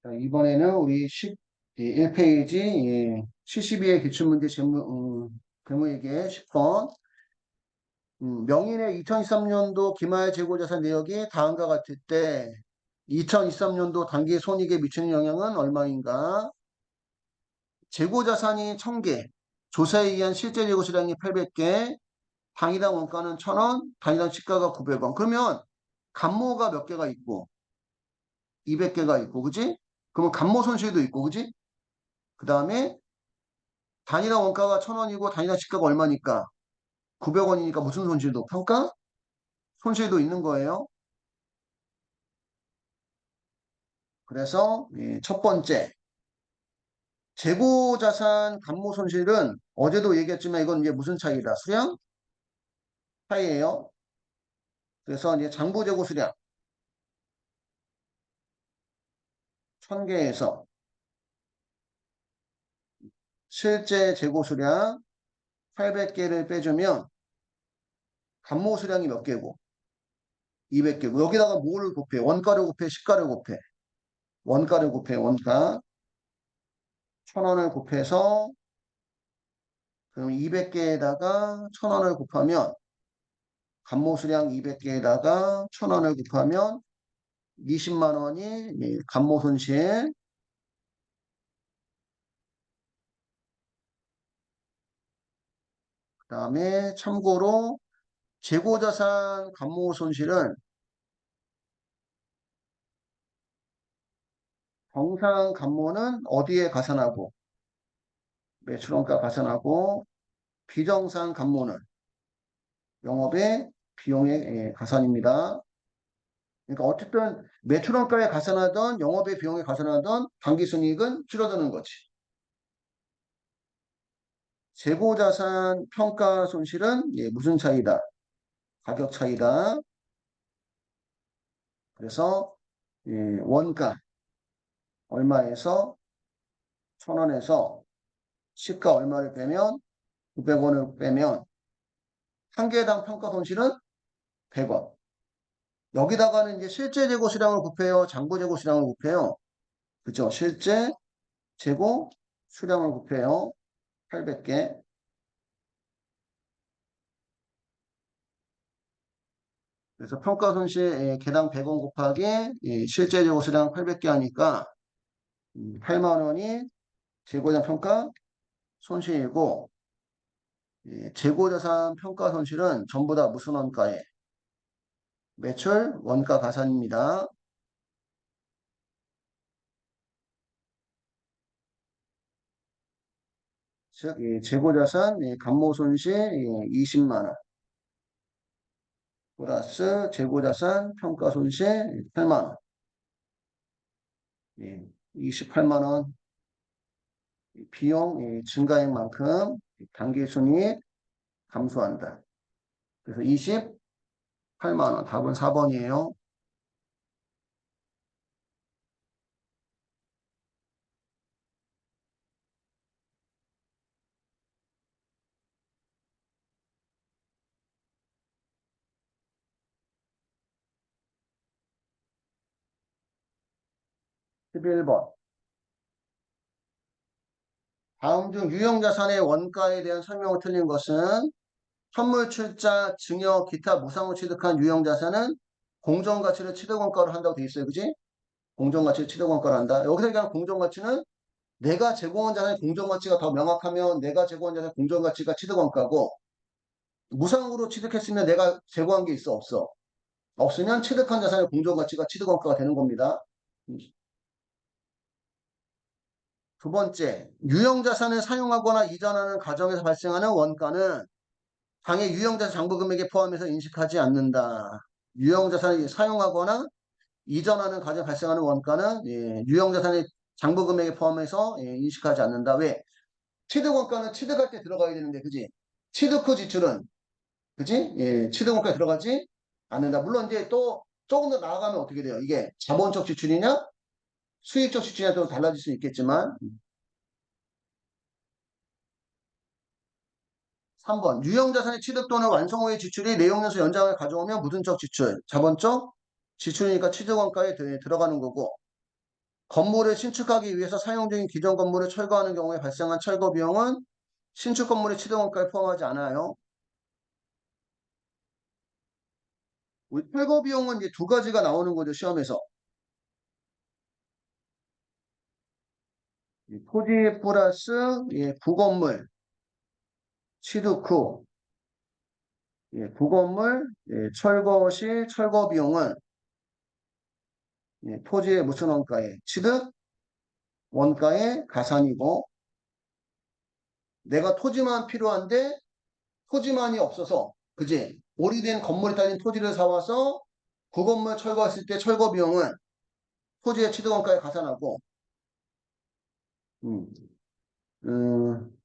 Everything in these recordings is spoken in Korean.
자, 이번에는 우리 1페이지 72의 기출문제 제목에게 10번 명인의 2023년도 기말 재고자산 내역이 다음과 같을 때 2023년도 단기 손익에 미치는 영향은 얼마인가? 재고자산이 1000개, 조사에 의한 실제 재고수량이 800개, 당일당 원가는 1000원, 당일당 시가가 900원. 그러면 감모가 몇 개가 있고 200개가 있고, 그지? 그러면 감모 손실도 있고, 그지? 그 다음에 단위당 원가가 1000원이고 단위당 시가가 얼마니까 900원이니까 무슨 손실도 평가 손실도 있는 거예요. 그래서 첫 번째 재고자산 감모 손실은 어제도 얘기했지만 이건 이제 무슨 차이다? 수량 차이예요. 그래서 이제 장부 재고 수량 1000개에서 실제 재고 수량 800개를 빼주면 감모 수량이 몇 개고 200개고 여기다가 뭐를 곱해? 원가를 곱해? 시가를 곱해? 원가를 곱해. 원가 1000원을 곱해서 그럼 200개에다가 1000원을 곱하면 감모수량 200개에다가 1000원을 곱하면 20만 원이 감모 손실. 그 다음에 참고로 재고자산 감모 손실은 정상 감모는 어디에 가산하고 매출원가 가산하고 비정상 감모는 영업의 비용의 가산입니다. 그러니까 어쨌든 매출원가에 가산하던 영업의 비용에 가산하던 당기순이익은 줄어드는 거지. 재고자산 평가 손실은 무슨 차이다? 가격 차이다. 그래서 원가 얼마에서 1000원에서 시가 얼마를 빼면 900원을 빼면 한 개당 평가 손실은 100원. 여기다가는 이제 실제 재고 수량을 곱해요. 장부 재고 수량을 곱해요. 그죠? 실제 재고 수량을 곱해요. 800개. 그래서 평가 손실 개당 100원 곱하기 실제 재고 수량 800개 하니까 8만 원이 재고자 평가 손실이고 재고자산 평가 손실은 전부 다 무슨 원가에? 매출 원가 가산입니다. 즉 재고자산 감모 손실 20만 원 플러스 재고자산 평가 손실 8만 원 28만 원 비용 증가액 만큼 당기순이익 감소한다. 그래서 28만 원 답은 4번이에요. 11번 다음 중 유형자산의 원가에 대한 설명을 틀린 것은 선물, 출자, 증여, 기타 무상으로 취득한 유형자산은 공정가치를 취득원가로 한다고 돼 있어요. 그지? 공정가치를 취득원가로 한다. 여기서 얘기하는 공정가치는 내가 제공한 자산의 공정가치가 더 명확하면 내가 제공한 자산의 공정가치가 취득원가고 무상으로 취득했으면 내가 제공한 게 있어? 없어? 없으면 취득한 자산의 공정가치가 취득원가가 되는 겁니다. 두 번째, 유형자산을 사용하거나 이전하는 과정에서 발생하는 원가는 당해 유형자산 장부금액에 포함해서 인식하지 않는다. 유형자산을 사용하거나 이전하는 과정에 발생하는 원가는 유형자산의 장부금액에 포함해서 인식하지 않는다. 왜? 취득원가는 취득할 때 들어가야 되는데, 그지? 취득 후 지출은, 그지? 취득원가에 들어가지 않는다. 물론 이제 또 조금 더 나아가면 어떻게 돼요? 이게 자본적 지출이냐? 수익적 지출이냐 또 달라질 수 있겠지만 3번 유형자산의 취득 또는 완성 후의 지출이 내용연수 연장을 가져오면 무슨적 지출? 자본적 지출이니까 취득원가에 들어가는 거고 건물을 신축하기 위해서 사용 중인 기존 건물을 철거하는 경우에 발생한 철거 비용은 신축 건물의 취득원가에 포함하지 않아요. 우리 철거 비용은 이제 두 가지가 나오는 거죠, 시험에서. 토지 플러스 부건물 취득 후 부건물 철거 시 철거 비용은 토지의 무슨 원가에 취득 원가의 가산이고 내가 토지만 필요한데 토지만이 없어서 그지? 오래된 건물이 딸린 토지를 사와서 그 건물 철거했을 때 철거 비용은 토지의 취득 원가에 가산하고 음, 음,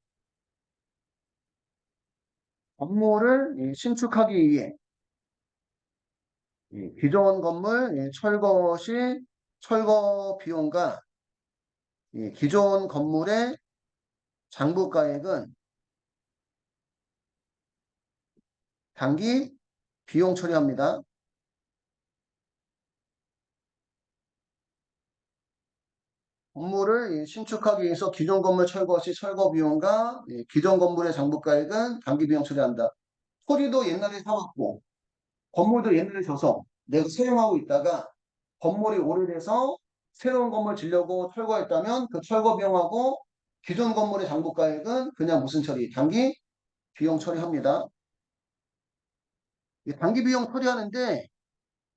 건물을 신축하기 위해 기존 건물 철거 시 철거 비용과 기존 건물의 장부가액은 단기 비용 처리합니다. 건물을 신축하기 위해서 기존 건물 철거 시 철거 비용과 기존 건물의 장부가액은 단기 비용 처리한다. 토지도 옛날에 사왔고 건물도 옛날에 져서 내가 사용하고 있다가 건물이 오래돼서 새로운 건물 지려고 철거했다면 그 철거 비용하고 기존 건물의 장부가액은 그냥 무슨 처리? 단기 비용 처리합니다. 이 단기 비용 처리하는데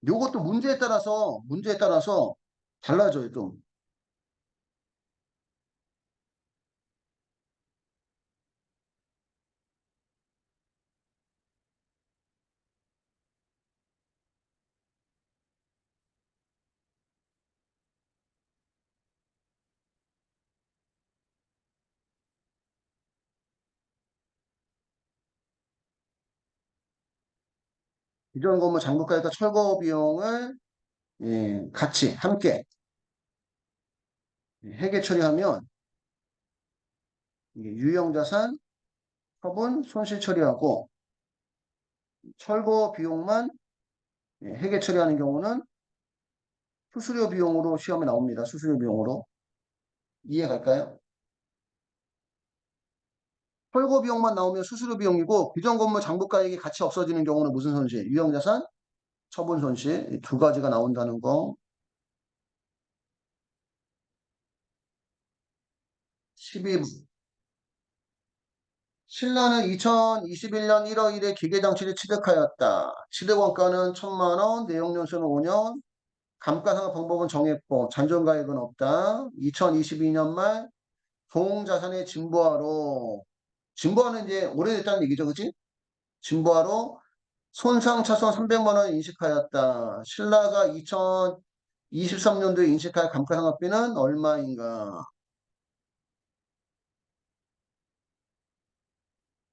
이것도 문제에 따라서 달라져요, 좀. 기존 건물 장부가액과 철거 비용을 같이 함께 회계 처리하면 이게 유형자산, 처분, 손실 처리하고 철거 비용만 회계 처리하는 경우는 수수료 비용으로 시험에 나옵니다. 수수료 비용으로. 이해 갈까요? 철거 비용만 나오면 수수료 비용이고 기존 건물 장부가액이 같이 없어지는 경우는 무슨 손실? 유형자산, 처분 손실 이 두 가지가 나온다는 거. 12. 신라는 2021년 1월 1일 기계장치를 취득하였다. 취득원가는 1,000만 원, 내용연수는 5년, 감가상각 방법은 정했고 잔존가액은 없다. 2022년 말 동자산의 진보하로 진보하는 이제 오래됐다는 얘기죠, 그치? 진보하로 손상차손 300만 원 인식하였다. 신라가 2023년도에 인식할 감가상각비는 얼마인가?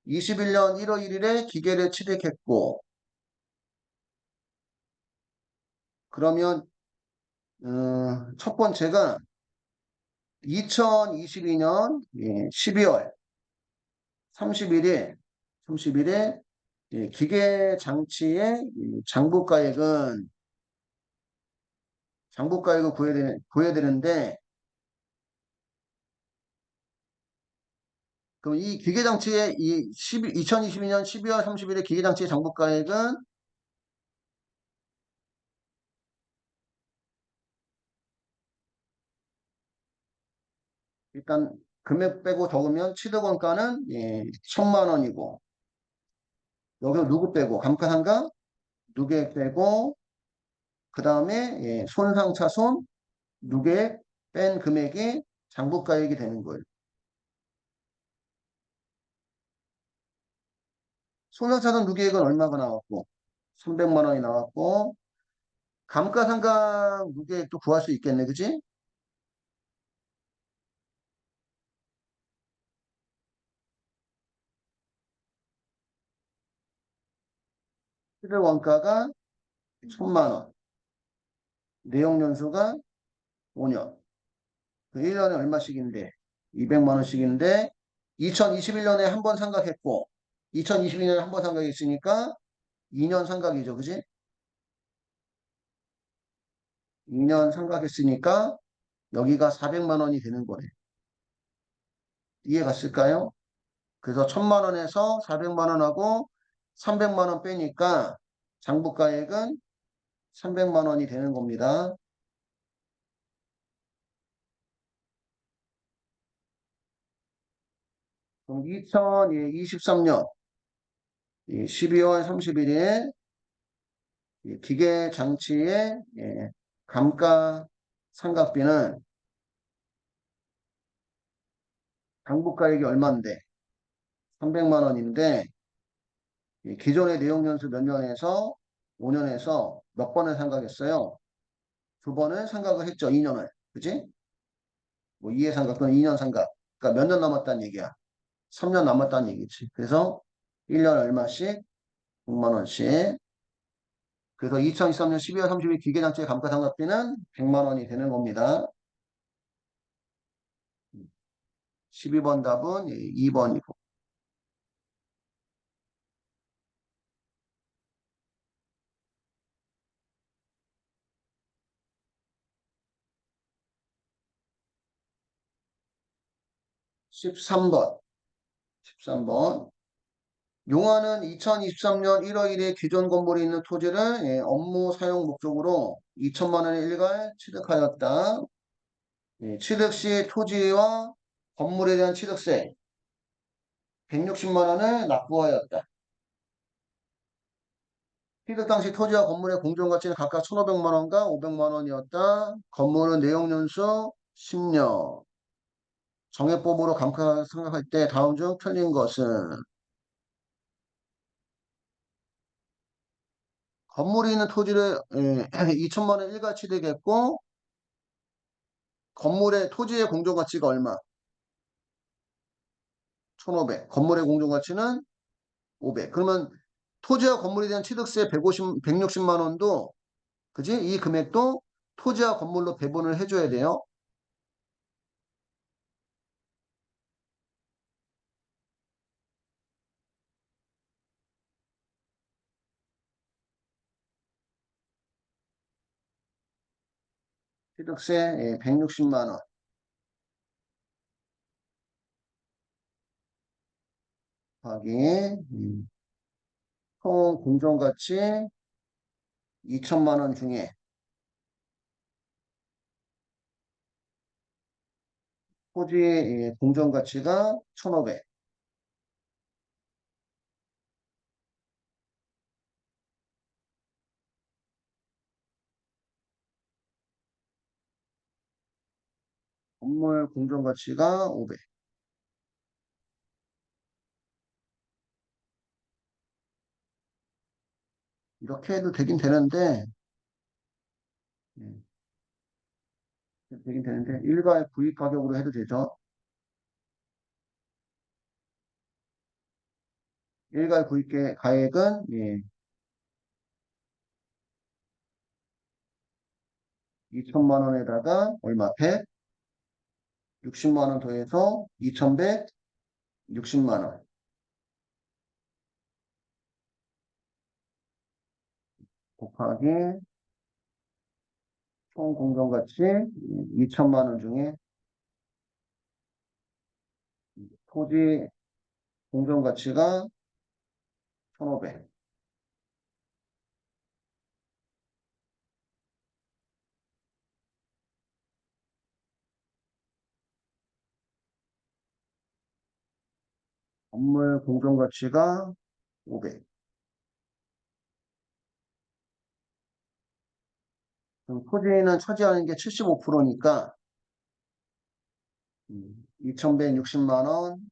21년 1월 1일에 기계를 취득했고 그러면 첫 번째가 2022년 12월 31일에 기계 장치의 장부가액을 구해야 되는데 그럼 이 기계 장치의 2022년 12월 30일에 기계 장치의 장부가액은 일단 금액 빼고 적으면 취득원가는 1,000만 원이고 여기서 누구 빼고 감가상각 누계 빼고 그 다음에 손상차손 누계 뺀 금액이 장부가액이 되는 거예요. 손상차손 누계액은 얼마가 나왔고 300만 원이 나왔고 감가상각 누계액도 구할 수 있겠네, 그지? 취득원가가 1,000만 원, 내용연수가 5년, 1년에 얼마씩인데 200만 원씩인데 2021년에 한 번 상각했고 2022년에 한 번 상각했으니까 2년 상각이죠, 그지? 2년 상각했으니까 여기가 400만 원이 되는 거네. 이해갔을까요? 그래서 1000만 원에서 400만 원하고 300만 원 빼니까 장부가액은 300만 원이 되는 겁니다. 그럼 2023년 12월 31일 기계 장치의 감가상각비는 장부가액이 얼마인데? 300만 원인데 기존의 내용연수 몇 년에서 5년에서 몇 번을 상각했어요? 두 번을 상각을 했죠. 2년을. 그지? 뭐 2회 상각 또는 2년 상각. 그러니까 몇 년 남았다는 얘기야. 3년 남았다는 얘기지. 그래서 1년 얼마씩? 100만 원씩. 그래서 2023년 12월 30일 기계장치의 감가상각비는 100만 원이 되는 겁니다. 12번 답은 2번이고. 13번. 13번. 용화는 2023년 1월 1일 기존 건물에 있는 토지를 업무 사용 목적으로 2천만 원의 일괄 취득하였다. 취득 시 토지와 건물에 대한 취득세 160만 원을 납부하였다. 취득 당시 토지와 건물의 공정가치는 각각 1,500만 원과 500만 원이었다. 건물은 내용연수 10년. 정해법으로 감가상각할 때 다음 중 틀린 것은 건물이 있는 토지를 2천만 원 일괄 취득했고 건물의 토지의 공정가치가 얼마? 1,500. 건물의 공정가치는 500. 그러면 토지와 건물에 대한 취득세 160만 원도 그지? 이 금액도 토지와 건물로 배분을 해줘야 돼요. 취득세 160만 원. 더하기 총 공정가치 2천만 원 중에 토지의 공정가치가 1,500. 건물 공정가치가 500. 이렇게 해도 되긴 되는데 예, 되긴 되는데 일괄 구입 가격으로 해도 되죠. 일괄 구입 가액은 2천만 원에다가 얼마? 160만 원 더해서 2,160만 원 곱하기 총 공정가치 2천만 원 중에 토지 공정가치가 1,500. 건물 공정가치가 500. 그럼 토지는 차지하는 게 75%니까 2,160만 원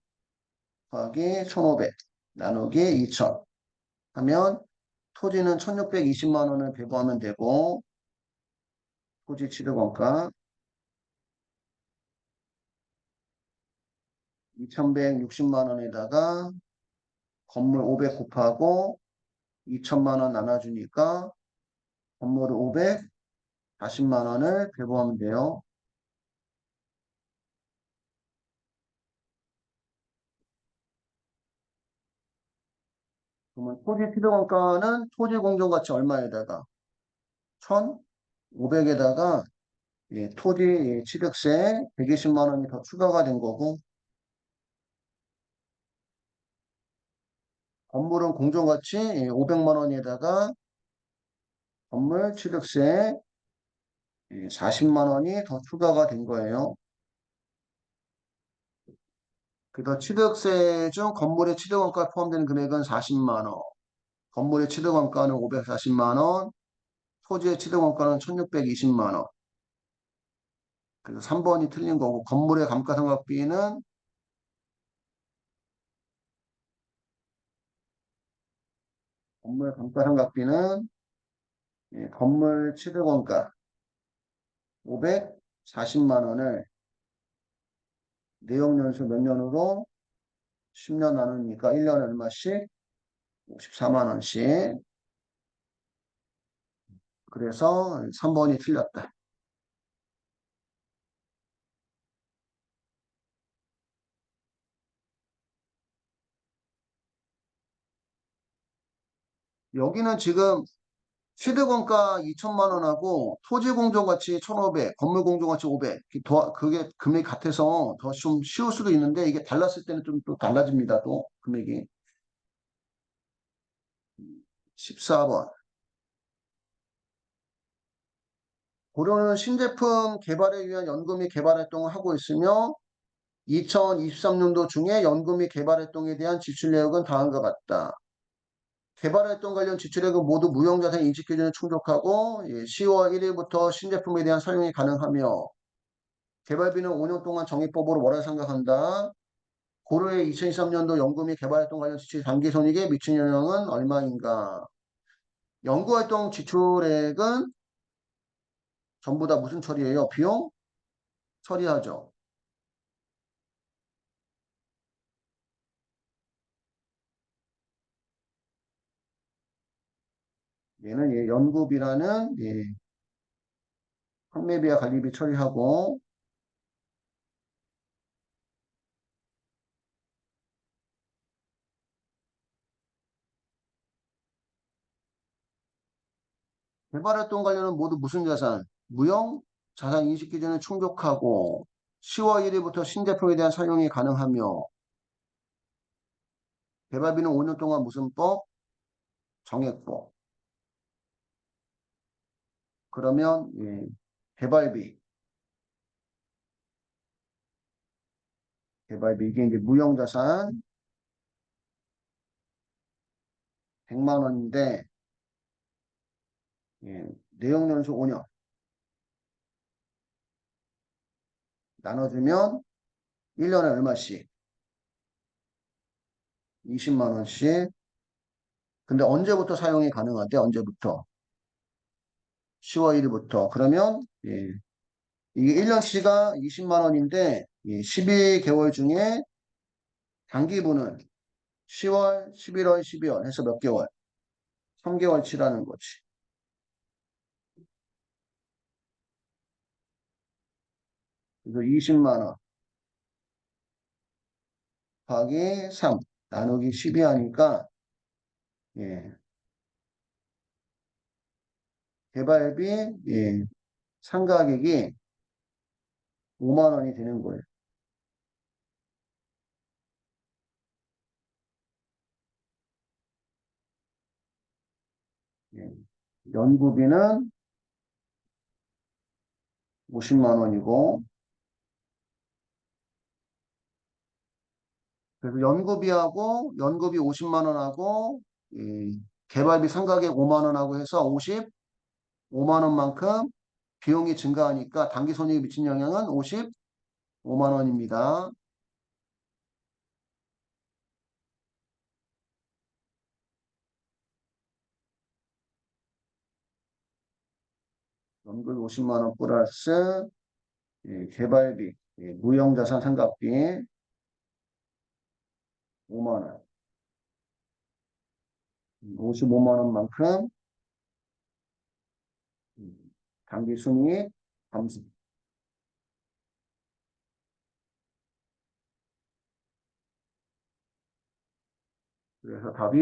더하기 1,500 나누기 2,000 하면 토지는 1,620만 원을 배부하면 되고 토지 취득원가 2,160만 원에다가 건물 500 곱하고 2천만 원 나눠주니까 건물 540만 원을 배부하면 돼요. 그러면 토지 취득원가는 토지 공정가치 얼마에다가 1,500에다가 토지 취득세 120만 원이 더 추가가 된 거고, 건물은 공정가치 500만 원에다가 건물 취득세 40만 원이 더 추가가 된 거예요. 그래서 취득세 중 건물의 취득원가 포함되는 금액은 40만 원, 건물의 취득원가는 540만 원, 토지의 취득원가는 1620만 원. 그래서 3번이 틀린 거고, 건물의 감가상각비는 건물 감가상각비는 건물 취득원가 540만 원을 내역연수 몇 년으로 10년 나누니까 1년에 얼마씩? 54만 원씩. 그래서 3번이 틀렸다. 여기는 지금 취득원가 2천만 원하고 토지 공정가치 1,500, 건물 공정가치 500. 그게 금액이 같아서 더 좀 쉬울 수도 있는데 이게 달랐을 때는 좀 또 달라집니다. 또 금액이. 14번. 고려는 신제품 개발에 위한 연구 및 개발 활동을 하고 있으며 2023년도 중에 연구 및 개발 활동에 대한 지출 내역은 다음과 같다. 개발 활동 관련 지출액은 모두 무형자산 인식 기준을 충족하고 10월 1일부터 신제품에 대한 사용이 가능하며 개발비는 5년 동안 적립법으로 월할 생각한다. 고려의 2023년도 연구 및 개발 활동 관련 지출 단기 손익에 미친 영향은 얼마인가? 연구 활동 지출액은 전부 다 무슨 처리예요? 비용 처리하죠. 얘는 연구비라는 판매비와 관리비 처리하고 개발활동 관련은 모두 무슨 자산? 무형 자산 인식 기준을 충족하고 10월 1일부터 신제품에 대한 사용이 가능하며 개발비는 5년 동안 무슨 법? 정액법. 그러면 개발비, 개발비 이게 이제 무형 자산 100만 원인데 내역 연수 5년 나눠주면 1년에 얼마씩? 20만 원씩. 근데 언제부터 사용이 가능하대? 언제부터? 10월 1일부터. 그러면 이게 1년치가 20만 원인데 12개월 중에 단기분은 10월, 11월, 12월 해서 몇 개월? 3개월치라는 거지. 그래서 20만 원 곱하기 3 나누기 12 하니까 예, 개발비 상가격이 5만 원이 되는 거예요. 예, 연구비는 50만 원이고 그래서 연구비 50만 원하고 개발비 상가격 5만 원하고 해서 55만 원만큼 비용이 증가하니까 단기 손익에 미친 영향은 55만 원입니다. 연구비 50만 원 플러스 개발비, 무형자산 상각비 5만 원, 55만 원만큼 단기 순이익 감소. 그래서 답이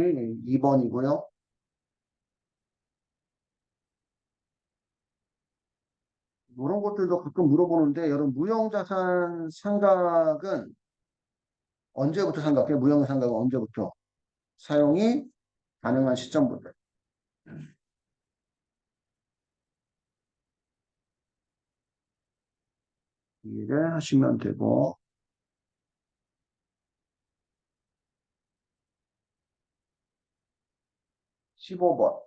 2번이고요. 이런 것들도 가끔 물어보는데, 여러분, 무형자산 상각은 언제부터 상각해요? 무형상각은 언제부터? 사용이 가능한 시점부터. 이해를 하시면 되고, 15번.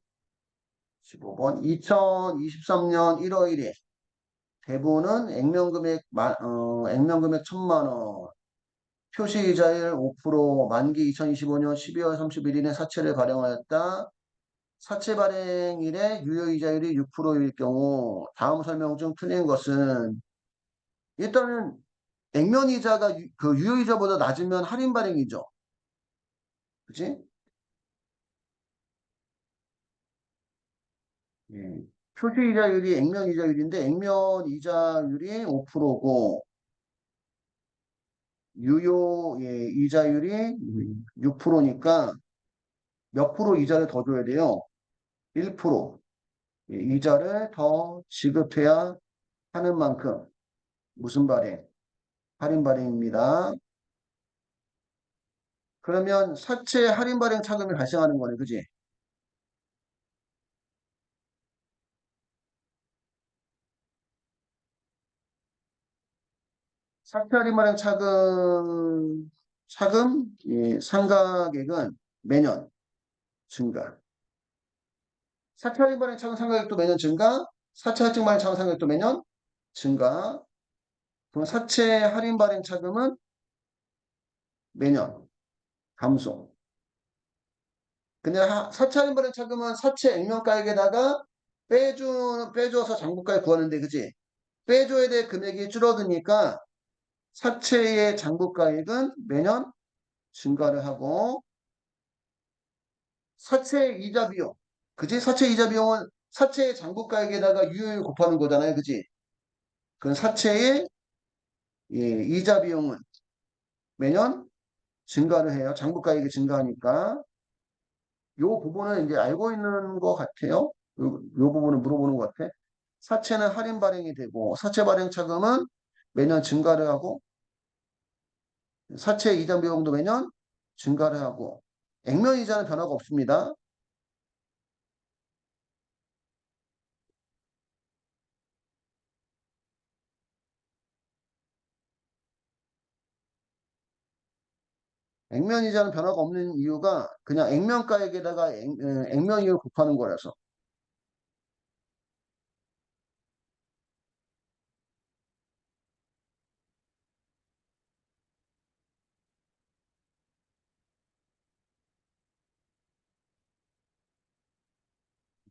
15번. 2023년 1월 1일. 대부분은 액면금액 1,000만 원. 표시이자율 5%, 만기 2025년 12월 31일에 사채를 발행하였다. 사채 발행일에 유효이자율이 6%일 경우 다음 설명 중 틀린 것은 일단은 액면이자가 그 유효이자보다 낮으면 할인 발행이죠. 그치? 예. 표시이자율이 액면이자율인데 액면이자율이 5%고 유효 예, 이자율이 6%니까 몇 프로 이자를 더 줘야 돼요? 1%. 예, 이자를 더 지급해야 하는 만큼 무슨 발행? 할인 발행입니다. 그러면 사채 할인 발행 차금이 발생하는 거네, 그지? 사채 할인 발행 차금 예, 상가액은 매년 증가. 사채 할인 발행 차금 상가액도 매년 증가. 사채 할증 발행 차금 상가액도 매년 증가. 그럼 사채 할인 발행 차금은 매년 감소. 근데 사채 할인 발행 차금은 사채 액면가액에다가 빼줘서 장부가액 구하는데, 그지? 빼줘야 될 금액이 줄어드니까 사채의 장부가액은 매년 증가를 하고 사채 이자 비용, 그지? 사채 이자 비용은 사채의 장부가액에다가 유효율 곱하는 거잖아요, 그지? 그 사채의 예, 이자 비용은 매년 증가를 해요. 장부가액이 증가하니까 요 부분은 이제 알고 있는 것 같아요. 요 부분을 물어보는 것 같아. 사채는 할인 발행이 되고 사채 발행 차금은 매년 증가를 하고 사채 이자 비용도 매년 증가를 하고 액면 이자는 변화가 없습니다. 액면 이자는 변화가 없는 이유가 그냥 액면가액에다가 액면 이율 곱하는 거라서.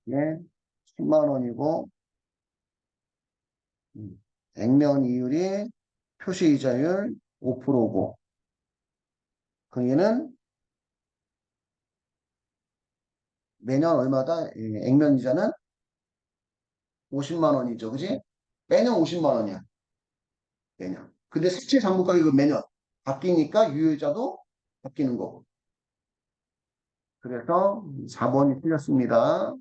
이게 10만 원이고 액면 이율이 표시 이자율 5%고 그 얘는 매년 얼마다 액면 이자는 50만 원이죠. 그지? 매년 50만 원이야. 매년. 근데 색채 장부 가격은 매년 바뀌니까 유효자도 바뀌는 거고. 그래서 4번이 틀렸습니다.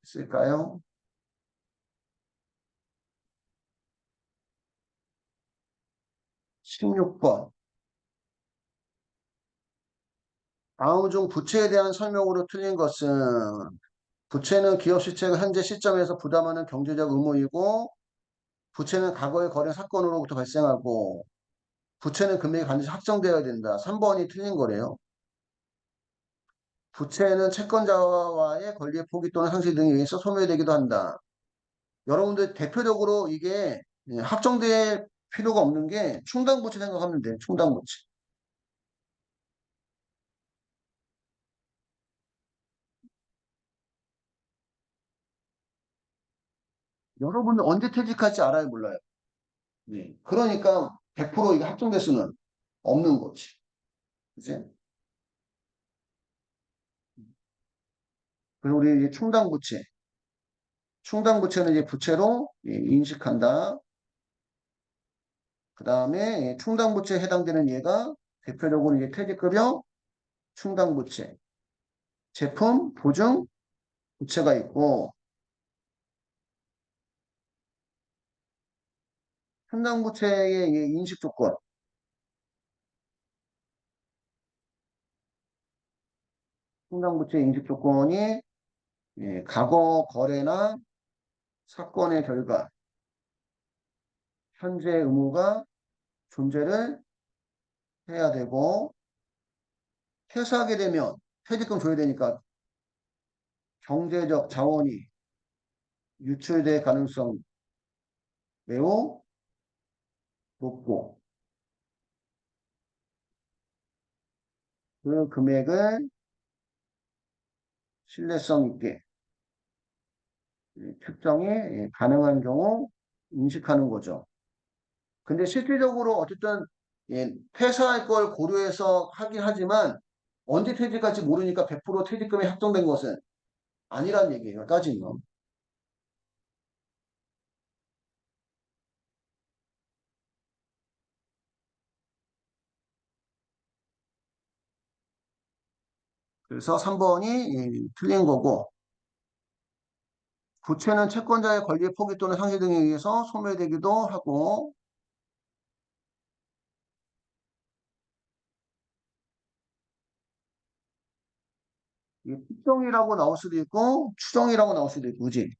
있을까요? 16번. 다음 중 부채에 대한 설명으로 틀린 것은 부채는 기업 실체가 현재 시점에서 부담하는 경제적 의무이고 부채는 과거의 거래 사건으로부터 발생하고 부채는 금액이 반드시 확정되어야 된다. 3번이 틀린 거래요. 부채는 채권자와의 권리의 포기 또는 상실 등에 의해서 소멸되기도 한다. 여러분들 대표적으로 이게 확정될 필요가 없는 게 충당부채 생각하면 돼요. 충당부채. 여러분들 언제 퇴직할지 알아요, 몰라요? 네. 그러니까 100% 이게 확정될 수는 없는 거지. 그지? 그리고 우리 이제 충당부채. 충당부채는 이제 부채로 인식한다. 그 다음에 충당부채에 해당되는 예가 대표적으로 이제 퇴직급여, 충당부채, 제품, 보증, 부채가 있고 현장 부채의 인식 조건, 현장 부채 인식 조건이 과거 거래나 사건의 결과, 현재 의무가 존재를 해야 되고 퇴사하게 되면 퇴직금 줘야 되니까 경제적 자원이 유출될 가능성 매우 높고 그 금액을 신뢰성 있게 측정이 가능한 경우 인식하는 거죠. 근데 실질적으로 어쨌든 퇴사할 걸 고려해서 하긴 하지만 언제 퇴직할지 모르니까 100% 퇴직금이 확정된 것은 아니란 얘기예요. 따지면. 그래서 3번이 틀린 거고 부채는 채권자의 권리의 포기 또는 상실 등에 의해서 소멸되기도 하고 특정이라고 나올 수도 있고 추정이라고 나올 수도 있고 그지?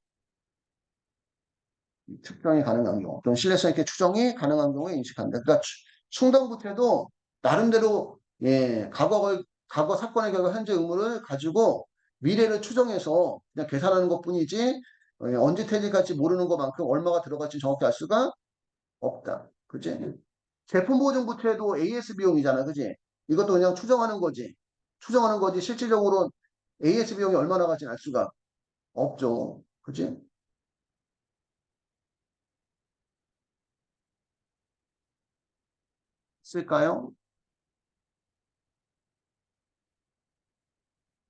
측정이 가능한 경우 또는 신뢰성 있게 추정이 가능한 경우에 인식한다. 그러니까 충동부채도 나름대로 과거 사건의 결과 현재 의무를 가지고 미래를 추정해서 그냥 계산하는 것뿐이지 언제 퇴직할지 모르는 것만큼 얼마가 들어갈지 정확히 알 수가 없다. 그지? 제품 보증 부채도 AS 비용이잖아. 그지? 이것도 그냥 추정하는 거지. 추정하는 거지. 실질적으로 AS 비용이 얼마나 갈지 알 수가 없죠. 그지? 쓸까요?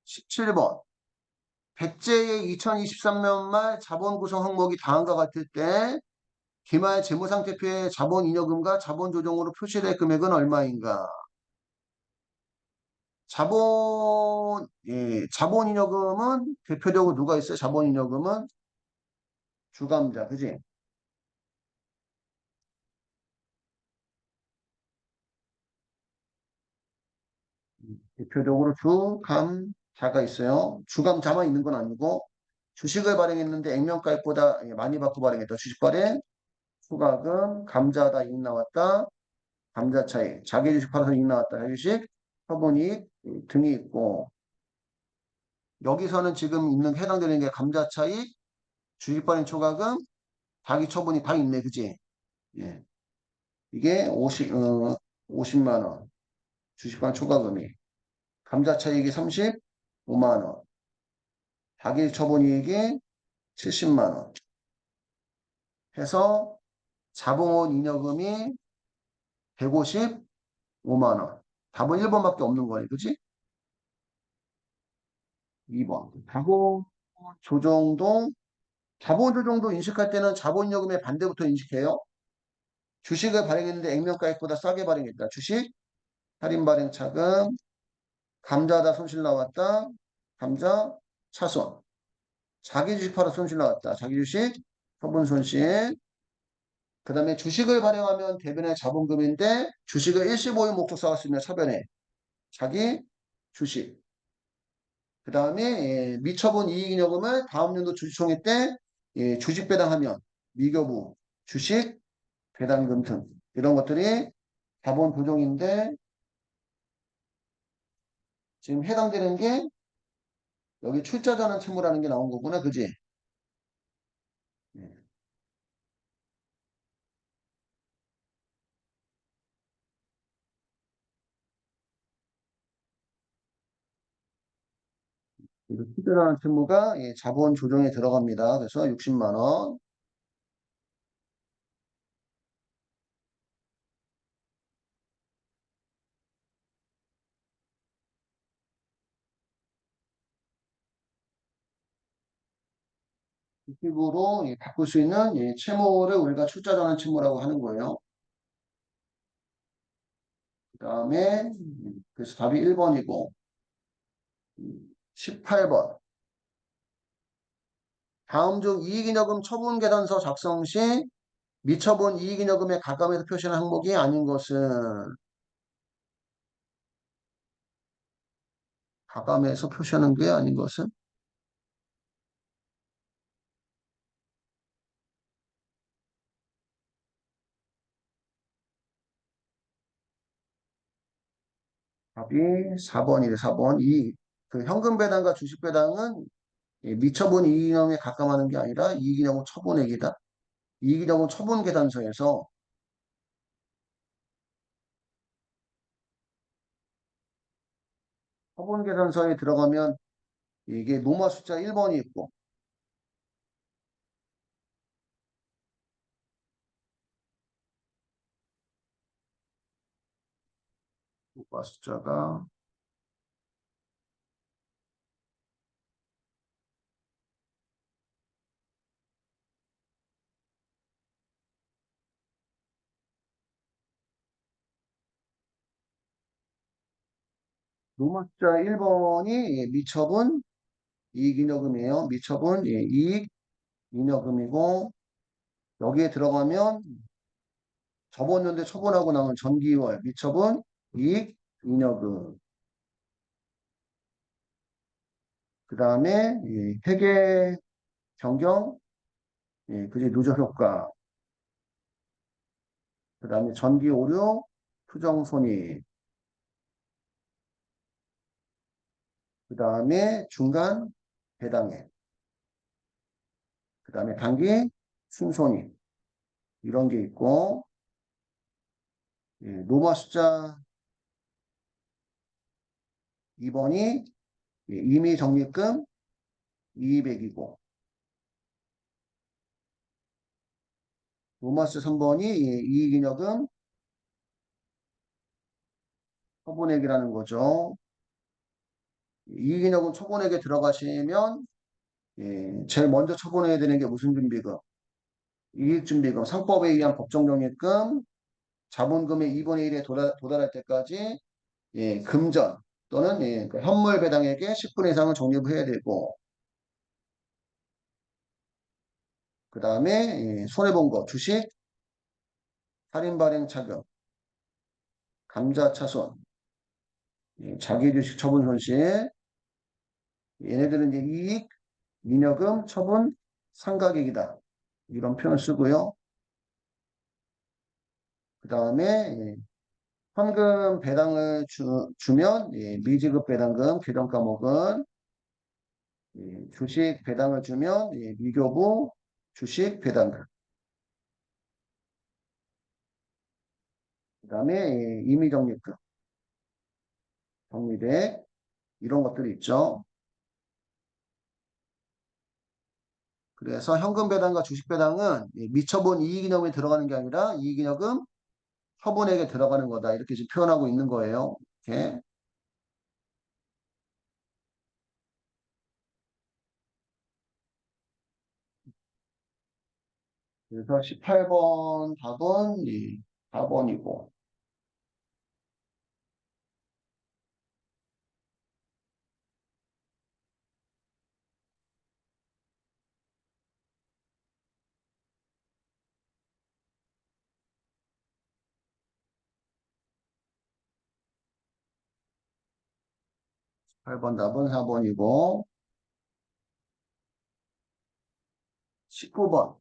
17번. 백제의 2023년 말 자본 구성 항목이 다음과 같을 때 기말 재무상태표의 자본 잉여금과 자본 조정으로 표시될 금액은 얼마인가? 자본 잉여금은 대표적으로 누가 있어요? 자본 잉여금은 주감자, 그지? 대표적으로 주감자가 있어요. 주감자만 있는 건 아니고 주식을 발행했는데 액면가액보다 많이 받고 발행했다. 주식 발행, 추가금, 감자다 이익 나왔다. 감자 차익, 자기 주식 팔아서 이익 나왔다. 자기 주식, 처분이익 등이 있고 여기서는 지금 있는 해당되는 게 감자 차익, 주식 발행 초과금, 자기 처분이 다 있네, 그지? 예. 이게 50만 원. 주식 발행 초과금이. 감자 차익이 35만 원. 자기 처분이익이 70만 원. 해서 자본금 잉여금이 155만 원. 답은 1번밖에 없는 거네, 그지? 2번. 조정도 자본 조정도 인식할 때는 자본요금의 반대부터 인식해요. 주식을 발행했는데 액면가액보다 싸게 발행했다. 주식, 할인 발행 차금, 감자다 손실 나왔다. 감자, 차손. 자기 주식 팔아 손실 나왔다. 자기 주식, 처분 손실. 그 다음에 주식을 발행하면 대변의 자본금인데 주식을 일시보유 목적 사갔으면 차변에 자기 주식. 그 다음에 미처분 이익잉여금을 다음 연도 주주총회 때 주식 배당하면 미교부 주식 배당금 등 이런 것들이 자본 조정인데 지금 해당되는 게 여기 출자전환 채무라는 게 나온 거구나. 그지? 예. 그래서 출자전환 채무가 자본 조정에 들어갑니다. 그래서 60만 원. 이 식으로 바꿀 수 있는 채무를 우리가 출자전환 채무라고 하는 거예요. 그 다음에 그래서 답이 1번이고 18번. 다음 중 이익잉여금 처분계산서 작성 시 미처분 이익잉여금의 가감에서 표시한 항목이 아닌 것은 가감에서 표시하는 게 아닌 것은 답이 4번이래. 4번. 그 현금 배당과 주식 배당은 미처분 이익잉여금에 가감하는 게 아니라 이익잉여금 처분액이다. 이익잉여금 처분계산서에서 처분계산서에 들어가면 이게 노마 숫자 1번이 있고 노마 숫자가 노마 숫자 1번이 미처분 이익잉여금이에요. 미처분 이익잉여금이고 여기에 들어가면 저번 연도에 처분하고 나온 전기월 미처분 이익잉여금 그 다음에 회계 변경 그제 누적 효과 그 다음에 전기 오류 투정 손익 그 다음에 중간 배당액 그 다음에 단기 순손익 이런 게 있고 노마 숫자 2번이 임의 적립금 이익액이고 노마 숫자 3번이 이익잉여금 처분액이라는 거죠. 이익잉여금 처분액에 들어가시면 제일 먼저 처분해야 되는 게 무슨 준비금? 이익준비금, 상법에 의한 법정정액금, 자본금의 2분의 1에 도달할 때까지 금전 또는 그 현물 배당액의 10분의 이상은 적립을 해야 되고 그 다음에 손해본 거, 주식, 할인 발행 차금, 감자차손, 자기주식 처분 손실 얘네들은 이제 이익, 잉여금, 처분, 상각액이다. 이런 표현을 쓰고요. 그 다음에 현금 배당을 주면 미지급 배당금 계정 과목은 주식 배당을 주면 미교부 주식 배당금 그 다음에 임의적립금 적립액 이런 것들이 있죠. 그래서 현금 배당과 주식 배당은 미처분 이익잉여금에 들어가는 게 아니라 이익잉여금 처분액에 들어가는 거다. 이렇게 지금 표현하고 있는 거예요. 이렇게. 그래서 18번 답은 4번이고 8번 답은 4번이고 19번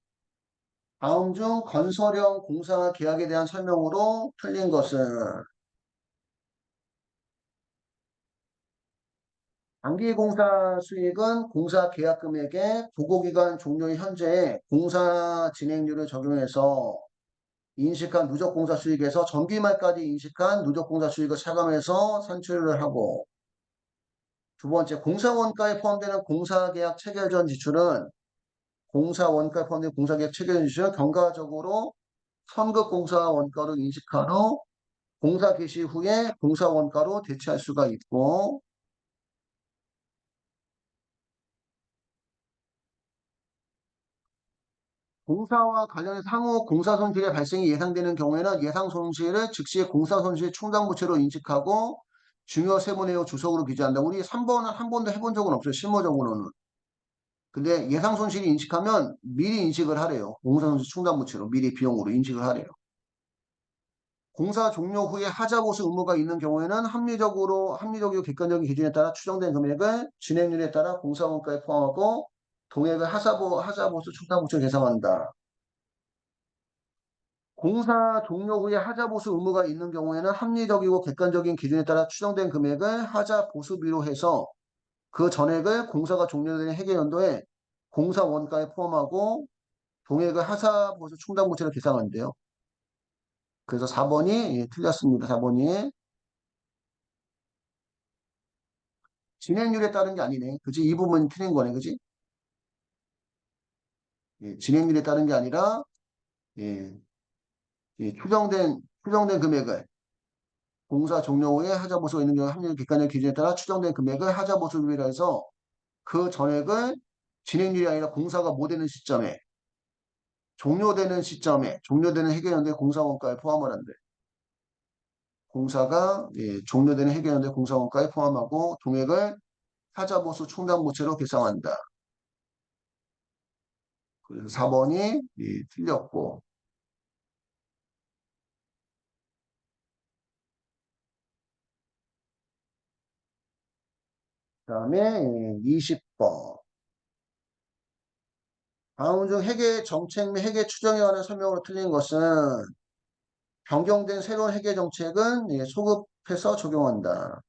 다음 중 건설형 공사 계약에 대한 설명으로 틀린 것은 단기공사 수익은 공사 계약 금액에 보고기간 종료의 현재의 공사 진행률을 적용해서 인식한 누적공사 수익에서 정기말까지 인식한 누적공사 수익을 차감해서 산출을 하고 두 번째 공사원가에 포함되는 공사계약 체결 전 지출은 공사원가에 포함되는 공사계약 체결 전 지출은 경과적으로 선급공사 원가로 인식한 후 공사 개시 후에 공사 원가로 대체할 수가 있고 공사와 관련해서 향후 공사 손실의 발생이 예상되는 경우에는 예상 손실을 즉시 공사 손실 충당 부채로 인식하고 중요 세부 내용 주석으로 기재한다. 우리 3번은 한 번도 해본 적은 없어요. 실무적으로는. 근데 예상 손실이 인식하면 미리 인식을 하래요. 공사 손실 충당 부채로 미리 비용으로 인식을 하래요. 공사 종료 후에 하자 보수 의무가 있는 경우에는 합리적이고 객관적인 기준에 따라 추정된 금액을 진행률에 따라 공사 원가에 포함하고 동액을 하자 보수 충당 부채로 계산한다. 공사 종료 후에 하자 보수 의무가 있는 경우에는 합리적이고 객관적인 기준에 따라 추정된 금액을 하자 보수비로 해서 그 전액을 공사가 종료되는 해계연도에 공사 원가에 포함하고 동액을 하자 보수 충당 부채로 계산한대요. 그래서 4번이 틀렸습니다. 4번이 진행률에 따른 게 아니네. 그지? 이 부분이 틀린 거네. 그지? 진행률에 따른 게 아니라 예, 추정된 금액을 공사 종료 후에 하자 보수가 있는 경우 합리적 객관적 기준에 따라 추정된 금액을 하자 보수비로 해서 그 전액을 진행률이 아니라 공사가 못 되는 시점에 종료되는 해결연대 공사원가에 포함을 한대. 공사가 종료되는 해결연대 공사원가에 포함하고 동액을 하자보수 충당부채로 계상한다. 그래서 4번이 틀렸고 그 다음에 20번 다음 중 회계 정책 및 회계 추정에 관한 설명으로 틀린 것은 변경된 새로운 회계 정책은 소급해서 적용한다.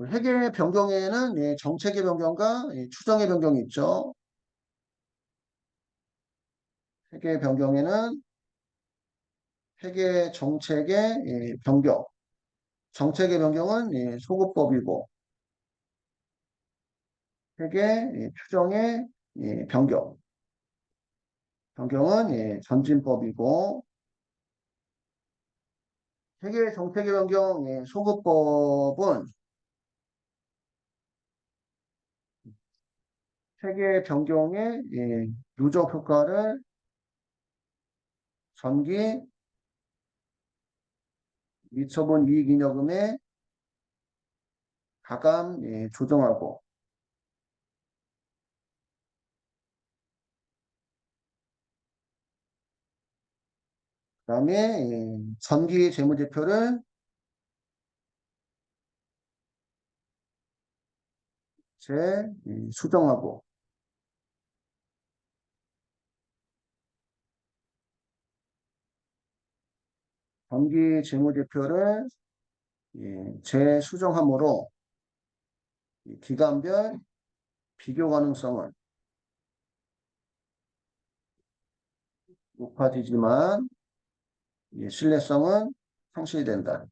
회계 변경에는 정책의 변경과 추정의 변경이 있죠. 회계 변경에는 회계 정책의 변경, 정책의 변경은 소급법이고 회계 추정의 변경은 전진법이고 회계 정책의 변경 소급법은 회계 변경의 누적 효과를 전기 미처분 이익잉여금에 가감 조정하고 그다음에 전기 재무제표를 수정하고 전기 재무제표를 재수정함으로 기간별 비교 가능성은 높아지지만 신뢰성은 상실된다.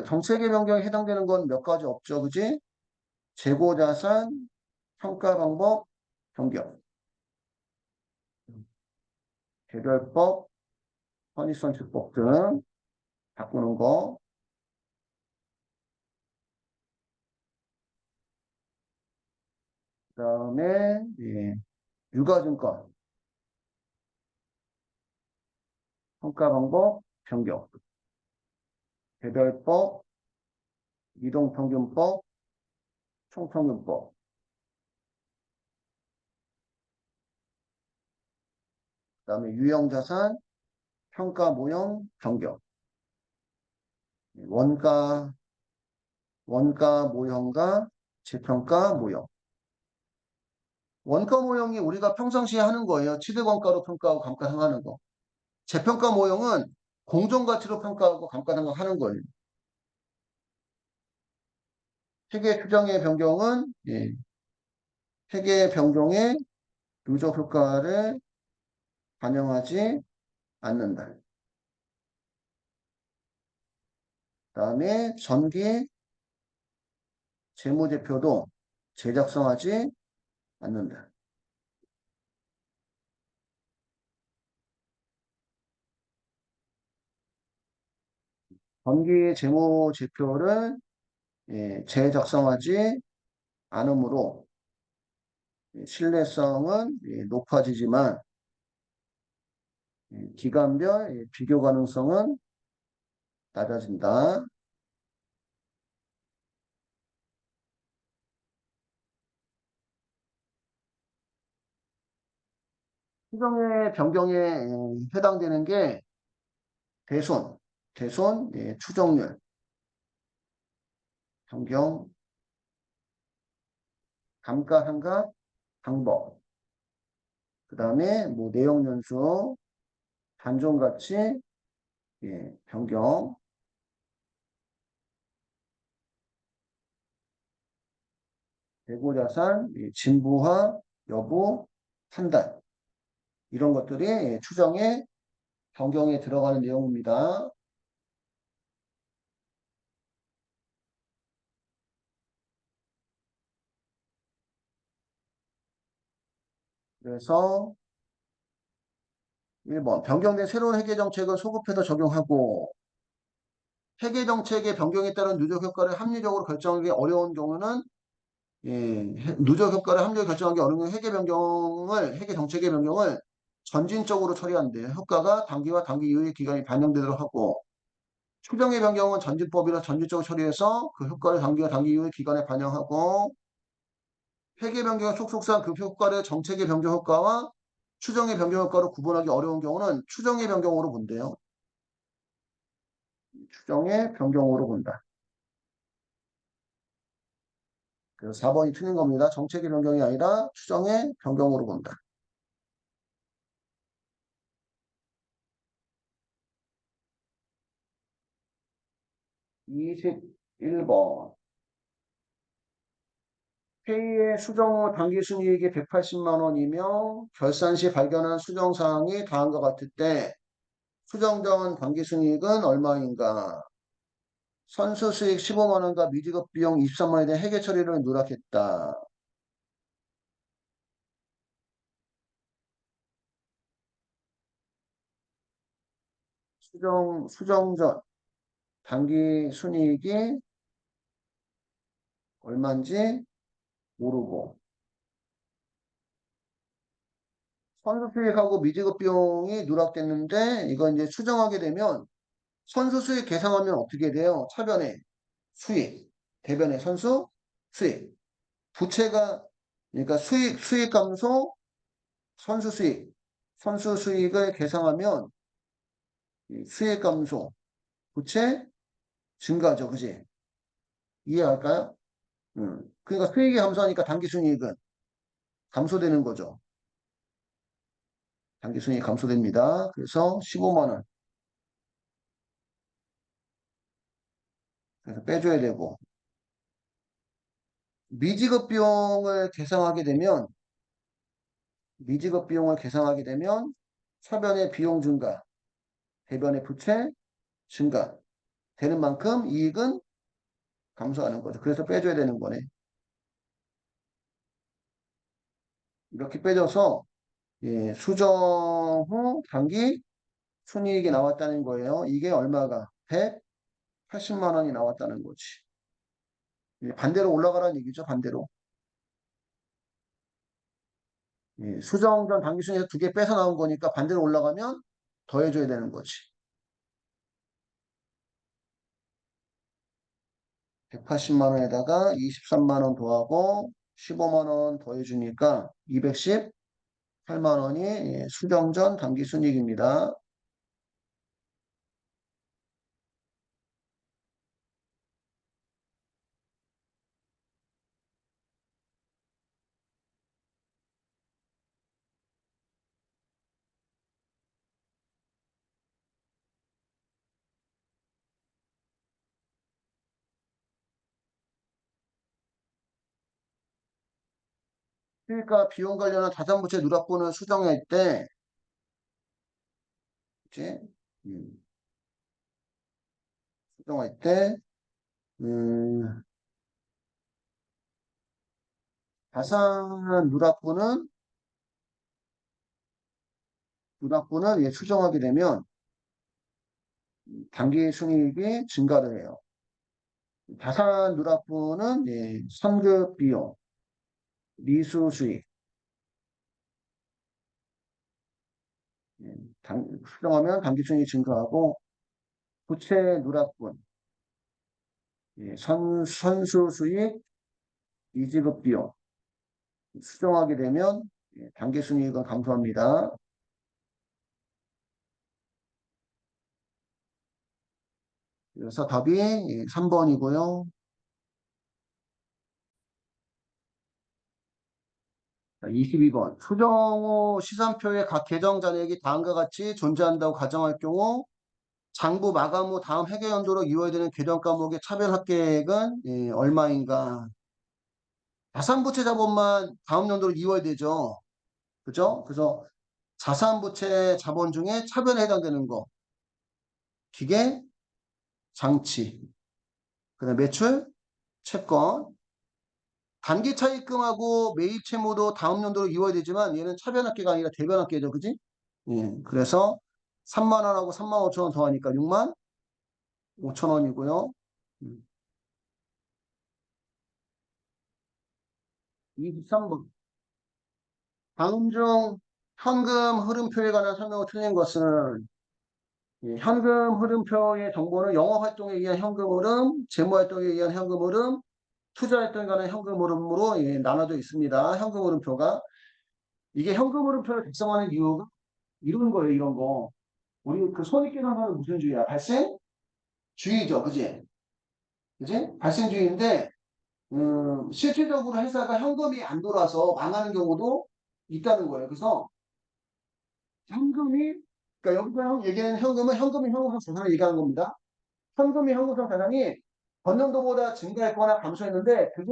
정책의 변경에 해당되는 건 몇 가지 없죠. 그지? 재고자산, 평가 방법, 변경, 개별법, 선입선출법 등 바꾸는 거. 그 다음에 유가증권, 평가 방법, 변경, 개별법, 이동평균법, 총평균법. 그 다음에 유형자산, 평가 모형, 변경. 원가 모형과 재평가 모형. 원가 모형이 우리가 평상시에 하는 거예요. 취득원가로 평가하고 감가상각하는 거. 재평가 모형은 공정가치로 평가하고 감가상각하는 거예요. 회계 추정의 변경은 회계 변경의 누적 효과를 반영하지 않는다. 그다음에 전기 재무제표도 재작성하지 않는다. 전기 재무제표를 재작성하지 않으므로 신뢰성은 높아지지만 기간별 비교 가능성은 낮아진다. 추정의 변경에 해당되는 게 대손, 대손, 추정률, 변경, 감가상각, 방법. 그 다음에 뭐 내용 연수, 단종 가치, 변경, 재고자산, 진부화, 여부, 판단. 이런 것들이 추정의 변경에 들어가는 내용입니다. 그래서 1번 변경된 새로운 회계정책을 소급해서 적용하고 회계정책의 변경에 따른 누적 효과를 합리적으로 결정하기 어려운 경우는 누적 효과를 합리적으로 결정하기 어려운 경우 회계 정책의 변경을 점진적으로 처리한대. 효과가 단기와 단기 이후의 기간이 반영되도록 하고 추정의 변경은 전진법이라 전진적으로 처리해서 그 효과를 단기와 단기 이후의 기간에 반영하고 회계 변경의 속속한 그 효과를 정책의 변경 효과와 추정의 변경 효과로 구분하기 어려운 경우는 추정의 변경으로 본대요. 추정의 변경으로 본다. 그래서 4번이 틀린 겁니다. 정책의 변경이 아니라 추정의 변경으로 본다. 21번. 회의의 수정 후 당기 순이익이 180만 원이며 결산 시 발견한 수정 사항이 다음과 같을 때 수정 전 당기 순이익은 얼마인가? 선수 수익 15만 원과 미지급 비용 23만 원에 대한 회계 처리를 누락했다. 수정 전 당기 순이익이 얼마인지 모르고 선수 수익하고 미지급 비용이 누락됐는데 이건 이제 수정하게 되면 선수 수익 계산하면 어떻게 돼요? 차변에 수익, 대변에 선수 수익. 부채가 그러니까 수익 감소 선수 수익을 계산하면 이 수익 감소 부채 증가죠, 그지? 이해할까요? 그러니까 수익이 감소하니까 당기순이익은 감소되는 거죠. 당기순이익 감소됩니다. 그래서 15만 원. 그래서 빼줘야 되고 미지급 비용을 계산하게 되면 차변의 비용 증가, 대변의 부채 증가 되는 만큼 이익은 감소하는 거죠. 그래서 빼줘야 되는 거네. 이렇게 빼줘서 수정 후 단기 순이익이 나왔다는 거예요. 이게 얼마가? 180만 원이 나왔다는 거지. 반대로 올라가라는 얘기죠. 반대로. 수정 전 단기 순이익에서 두 개 빼서 나온 거니까 반대로 올라가면 더해줘야 되는 거지. 180만 원에다가 23만 원 더하고 15만 원 더해주니까 218만 원이 수정 전 단기 순이익입니다. 그러니까 비용 관련한 자산부채 누락분을 수정할 때 이제 음, 수정할 때 음, 자산 누락분을 수정하게 되면 단기 순이익이 증가를 해요. 자산 누락분은 선급 비용, 미수 수익 수정하면 단기 순이익이 증가하고 부채 누락분, 예, 선수 수익, 이지급 비용 수정하게 되면 예, 단기순이익은 감소합니다. 그래서 답이 3번이고요. 22번. 수정 후 시산표에 각 계정 잔액이 다음과 같이 존재한다고 가정할 경우 장부 마감 후 다음 회계연도로 이월되는 계정 과목의 차별 합계액은 예, 얼마인가? 자산부채 자본만 다음 연도로 이월되죠. 그죠? 그래서 자산부채 자본 중에 차변에 해당되는 거. 기계, 장치, 그다음 매출, 채권. 단기 차입금하고 매입 채무도 다음 연도로 이월되지만 얘는 차변합계가 아니라 대변합계죠. 그지? 예. 그래서 3만 원하고 3만 5천 원 더하니까 6만 5천 원이고요. 23번. 다음 중 현금 흐름표에 관한 설명을 틀린 것은 예, 현금 흐름표의 정보는 영업 활동에 의한 현금 흐름, 재무 활동에 의한 현금 흐름, 투자 활동에 관한 현금 흐름으로 예, 나눠져 있습니다. 현금 흐름표가 이게 현금 흐름표를 작성하는 이유가 이런 거예요. 이런 거. 우리 그 손익계산서는 무슨 주의야? 발생주의죠. 그지? 그지? 발생주의인데 실질적으로 회사가 현금이 안 돌아서 망하는 경우도 있다는 거예요. 그래서 현금이 그러니까 여기서 얘기하는 현금은 현금이 현금성 자산을 얘기하는 겁니다. 현금이 현금성 자산이 전년도보다 증가했거나 감소했는데 그게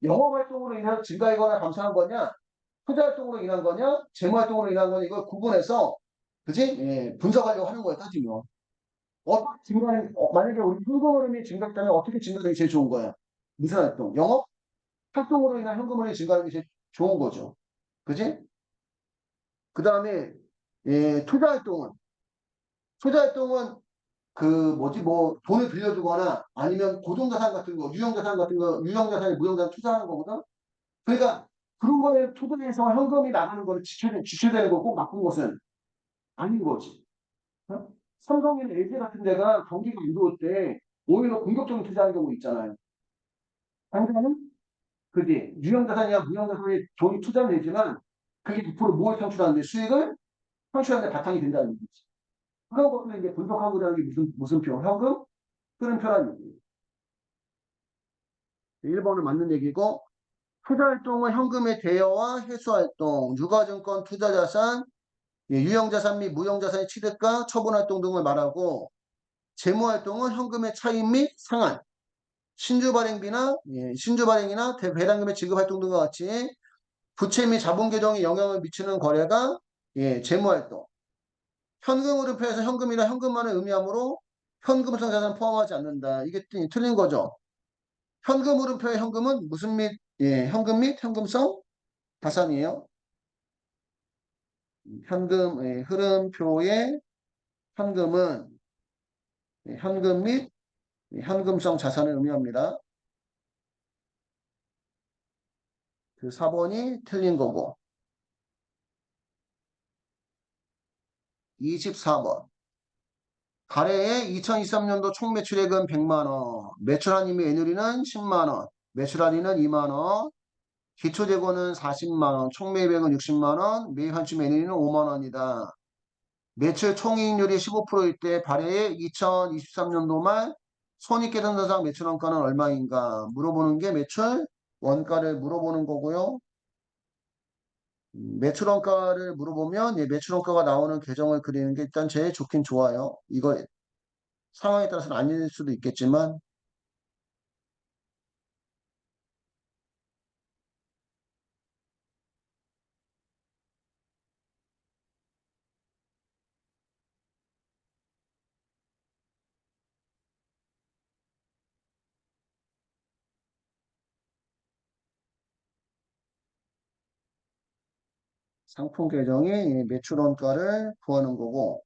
영업활동으로 인해서 증가했거나 감소한 거냐 투자활동으로 인한 거냐 재무활동으로 인한 거냐 이걸 구분해서 그지? 예, 분석하려고 하는 거예요. 따지면 어떻게 만약에 우리 현금 흐름이 증가했다면 어떻게 증가되는 게 제일 좋은 거야? 무슨 활동? 영업 활동으로 인한 현금 흐름이 증가하는 게 제일 좋은 거죠. 그지? 그 다음에 예, 투자활동은 그 뭐지 뭐 돈을 빌려주거나 아니면 고정자산 같은 거, 유형자산 같은 거, 유형자산에 무형자산 투자하는 거거든. 그러니까 그런 거에 투자해서 현금이 나가는 거를 지출되는 거고 나쁜 것은 아닌 거지. 어? 삼성이나 LG 같은 데가 경기가 안 좋을 때 오히려 공격적인 투자하는 경우 있잖아요. 당장은 그게 유형자산이나 무형자산에 돈이 투자는 되지만 그게 100% 뭘 창출하는데 수익을 창출하는 데 바탕이 된다는 얘기지. 그런 것도 이제 분석하고자 하는 게 무슨 표? 현금? 흐름표라는 얘기예요. 1번은 맞는 얘기고 투자활동은 현금의 대여와 회수활동, 유가증권 투자자산, 예, 유형자산 및 무형자산의 취득과 처분활동 등을 말하고 재무활동은 현금의 차입 및 상환, 신주발행비나 예, 신주발행이나 배당금의 지급활동 등과 같이 부채 및 자본계정에 영향을 미치는 거래가 예, 재무활동. 현금 흐름표에서 현금이나 현금만을 의미하므로 현금성 자산 포함하지 않는다. 이게 틀린 거죠. 현금 흐름표의 현금은 무슨 및 예, 현금 및 현금성 자산이에요. 현금 예, 흐름표의 현금은 예, 현금 및 예, 현금성 자산을 의미합니다. 그 4번이 틀린 거고 24번 가래의 2023년도 총 매출액은 100만 원, 매출 한임의 애누리는 10만 원, 매출 할인은 2만 원, 기초재고는 40만 원, 총 매입액은 60만 원, 매입 한춤 애누리는 5만 원이다. 매출 총이익률이 15%일 때 발해의 2023년도 말 손익계산서상 매출 원가는 얼마인가 물어보는 게 매출 원가를 물어보는 거고요. 매출 원가를 물어보면 예, 매출 원가가 나오는 계정을 그리는 게 일단 제일 좋긴 좋아요. 이거 상황에 따라서는 아닐 수도 있겠지만 상품 계정이 예, 매출 원가를 구하는 거고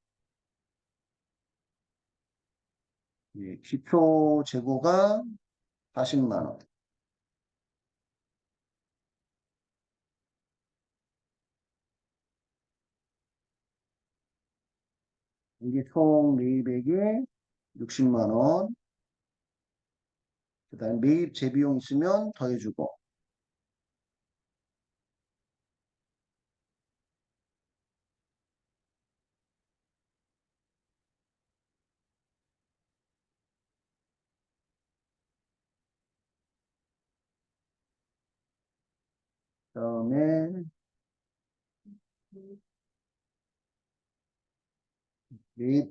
예, 기표 재고가 40만 원. 이게 총 매입액이 60만 원. 그 다음에 매입 재비용 있으면 더해주고. 그 다음에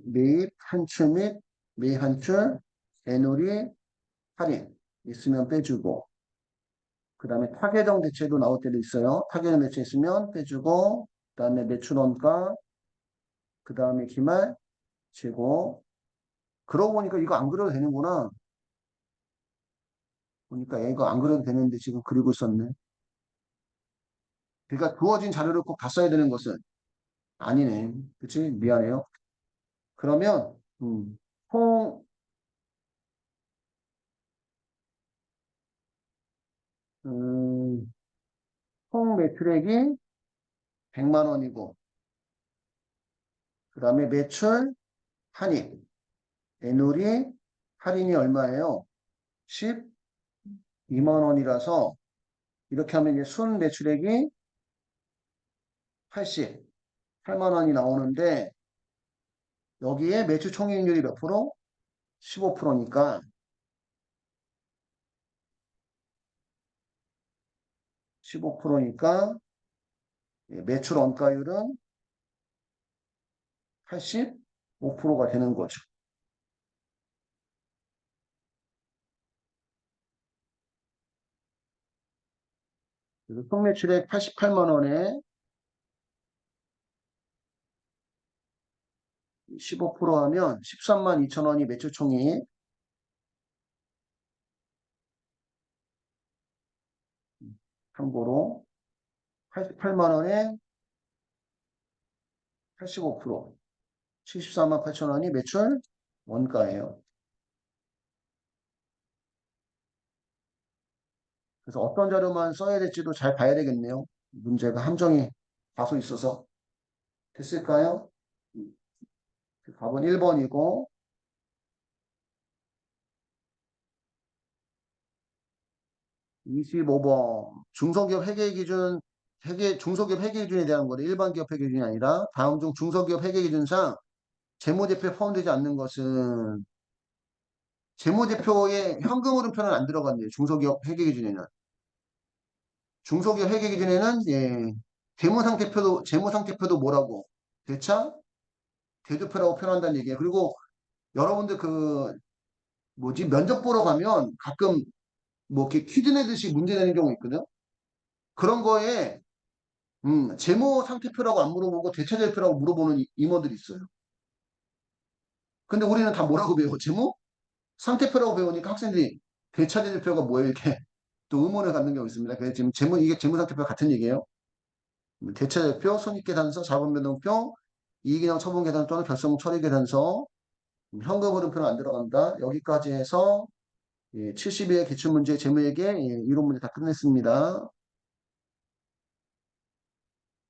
매입 한출 및 매입 한출 애놀이 할인 있으면 빼주고. 그 다음에 타계정 대체도 나올 때도 있어요. 타계정 대체 있으면 빼주고. 그 다음에 매출 원가. 그 다음에 기말 재고. 그러고 보니까 이거 안 그려도 되는구나. 보니까 이거 안 그려도 되는데 지금 그리고 있었네. 그러니까 주어진 자료를 꼭 다 써야 되는 것은 아니네. 그치? 미안해요. 그러면 총, 음, 총 매출액이 100만 원이고 그 다음에 매출 할인 애놀이 할인이 얼마예요? 12만 원이라서 이렇게 하면 이제 순 매출액이 88만 원이 나오는데 여기에 매출 총이익률이 몇 프로? 15%니까 15%니까 매출 원가율은 85%가 되는 거죠. 그래서 총매출액 88만 원에 15% 하면 13만 2천 원이 매출 총이익. 참고로 88만 원에 85% 74만 8천 원이 매출 원가예요. 그래서 어떤 자료만 써야 될지도 잘 봐야 되겠네요. 문제가 함정이 다소 있어서. 됐을까요? 답은 1번이고 25번 중소기업 회계 기준 중소기업 회계 기준에 대한 거래. 일반 기업 회계 기준이 아니라 다음 중 중소기업 회계 기준상 재무제표에 포함되지 않는 것은 재무제표에 현금 흐름표는 안 들어간대요. 중소기업 회계 기준에는. 중소기업 회계 기준에는 재무상태표도 뭐라고? 대차? 대조표라고 표현한다는 얘기예요. 그리고 여러분들 뭐지 면접 보러 가면 가끔 뭐 이렇게 퀴즈 내듯이 문제 내는 경우 있거든. 그런 거에 재무상태표라고 안 물어보고 대차대표라고 물어보는 임원들이 있어요. 근데 우리는 다 뭐라고 배워? 상태표라고 배우니까 학생들이 대차대표가 뭐예요? 이렇게 또 의문을 갖는 경우가 있습니다. 그래서 지금 이게 재무상태표 같은 얘기예요. 대차대표, 손익계산서, 자본변동표, 이익인형 처분계산 또는 결성 처리계산서, 현금 흐름표는 안 들어간다. 여기까지 해서 72회 기출문제 재무회계 이론 문제 다 끝냈습니다.